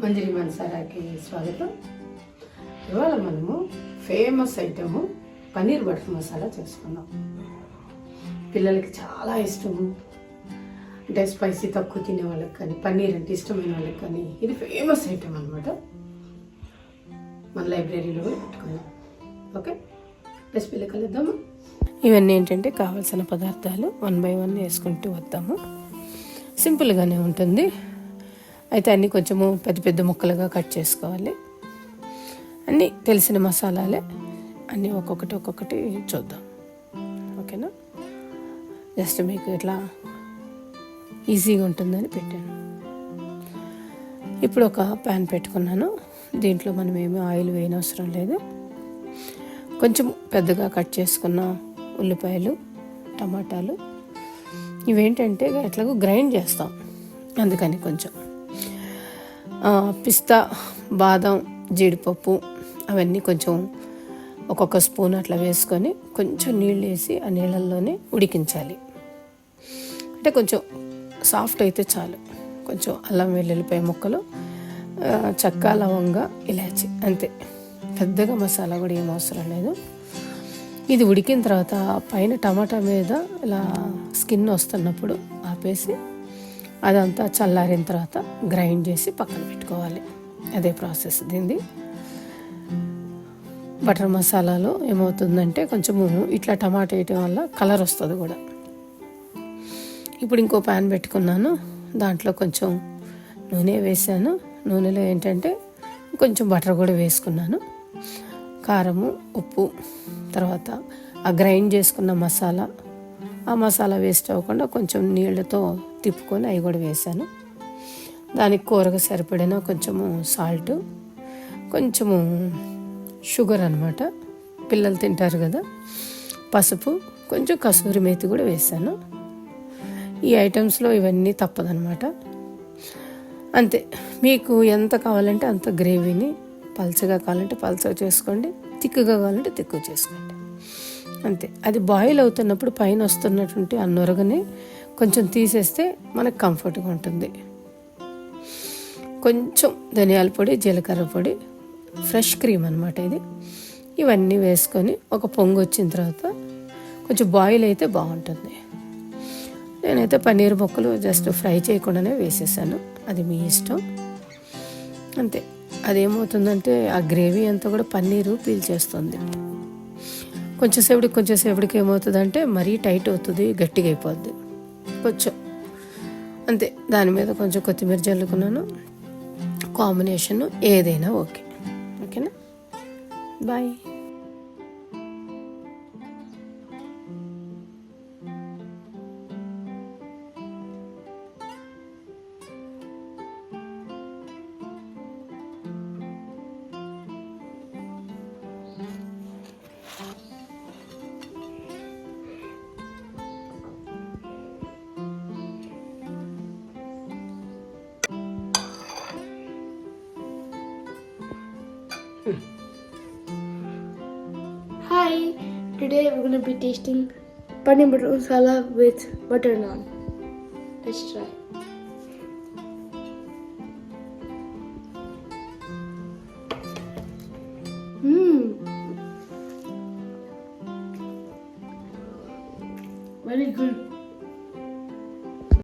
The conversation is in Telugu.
మంజరి మనసారాకి స్వాగతం. ఇవాళ మనము famous item paneer butter masala చేసుకున్నాం. పిల్లలకి చాలా ఇష్టము, అంటే స్పైసీ తక్కువ తినే వాళ్ళకి కానీ, పన్నీర్ అంటే ఇష్టమైన వాళ్ళకి కానీ ఇది ఫేమస్ ఐటమ్ అనమాట. మన లైబ్రరీలో కూడా పెట్టుకున్నాం. ఓకే, రెసిపీలోకి వెళ్దాము. ఇవన్నీ ఏంటంటే కావాల్సిన పదార్థాలు 1 by 1 వేసుకుంటూ వద్దాము. సింపుల్గానే ఉంటుంది. అయితే అన్నీ కొంచెము పెద్ద పెద్ద ముక్కలుగా కట్ చేసుకోవాలి. అన్నీ తెలిసిన మసాలాలే, అన్నీ ఒక్కొక్కటి చూద్దాం. ఓకేనా, జస్ట్ మీకు ఇట్లా ఈజీగా ఉంటుందని పెట్టాను. ఇప్పుడు ఒక ప్యాన్ పెట్టుకున్నాను. దీంట్లో మనం ఏమీ ఆయిల్ వేయనవసరం లేదు. కొంచెం పెద్దగా కట్ చేసుకున్న ఉల్లిపాయలు, టమాటాలు ఇవేంటంటే ఎట్లాగో గ్రైండ్ చేస్తాం, అందుకని కొంచెం పిస్తా, బాదం, జీడిపప్పు అవన్నీ కొంచెం ఒక్కొక్క స్పూన్ అట్లా వేసుకొని కొంచెం నీళ్ళు వేసి ఆ నీళ్ళల్లోనే ఉడికించాలి. అంటే కొంచెం సాఫ్ట్ అయితే చాలు. కొంచెం అల్లం వెల్లుల్లిపాయ ముక్కలు, చెక్క, లవంగ, ఇలాచి, అంతే. పెద్దగా మసాలా కూడా ఏం అవసరం లేదు. ఇది ఉడికిన తర్వాత పైన టమాటా మీద ఇలా స్కిన్ వస్తున్నప్పుడు ఆపేసి అదంతా చల్లారిన తర్వాత గ్రైండ్ చేసి పక్కన పెట్టుకోవాలి. అదే ప్రాసెస్ దీనిది. బటర్ మసాలాలో ఏమవుతుందంటే కొంచెము ఇట్లా టమాటా వేయటం వల్ల కలర్ వస్తుంది కూడా. ఇప్పుడు ఇంకో ప్యాన్ పెట్టుకున్నాను. దాంట్లో కొంచెం నూనె వేసాను. నూనెలో ఏంటంటే కొంచెం బటర్ కూడా వేసుకున్నాను. కారము, ఉప్పు, తర్వాత ఆ గ్రైండ్ చేసుకున్న మసాలా, ఆ మసాలా వేస్ట్ అవ్వకుండా కొంచెం నీళ్ళతో తిప్పుకొని అవి కూడా వేసాను. దానికి కూరగా సరిపడిన కొంచెము సాల్ట్, కొంచెము షుగర్ అనమాట, పిల్లలు తింటారు కదా, పసుపు, కొంచెం కసూరి మేతి కూడా వేసాను. ఈ ఐటమ్స్లో ఇవన్నీ తప్పదనమాట. అంతే, మీకు ఎంత కావాలంటే అంత గ్రేవీని, పల్చగా కావాలంటే పల్చగా చేసుకోండి, తిక్కుగా కావాలంటే తిక్కువ చేసుకోండి, అంతే. అది బాయిల్ అవుతున్నప్పుడు పైన వస్తున్నటువంటి ఆ నొరగని కొంచెం తీసేస్తే మనకు కంఫర్ట్గా ఉంటుంది. కొంచెం ధనియాల పొడి, జీలకర్ర పొడి, ఫ్రెష్ క్రీమ్ అనమాట ఇది. ఇవన్నీ వేసుకొని ఒక పొంగు వచ్చిన తర్వాత కొంచెం బాయిల్ అయితే బాగుంటుంది. నేనైతే పన్నీర్ ముక్కలు జస్ట్ ఫ్రై చేయకుండానే వేసేసాను, అది మీ ఇష్టం, అంతే. అదేమవుతుందంటే ఆ గ్రేవీ అంతా కూడా పన్నీరు పీల్చేస్తుంది. కొంచెంసేపటికి ఏమవుతుందంటే మరీ టైట్ అవుతుంది, గట్టిగా అయిపోద్ది కొంచెం, అంతే. దాని మీద కొంచెం కొత్తిమీర జల్లుకున్నాను. కాంబినేషన్ ఏదైనా ఓకే. ఓకేనా, bye. Hi, today we're going to be tasting paneer butter masala with butter naan. Let's try. Very good.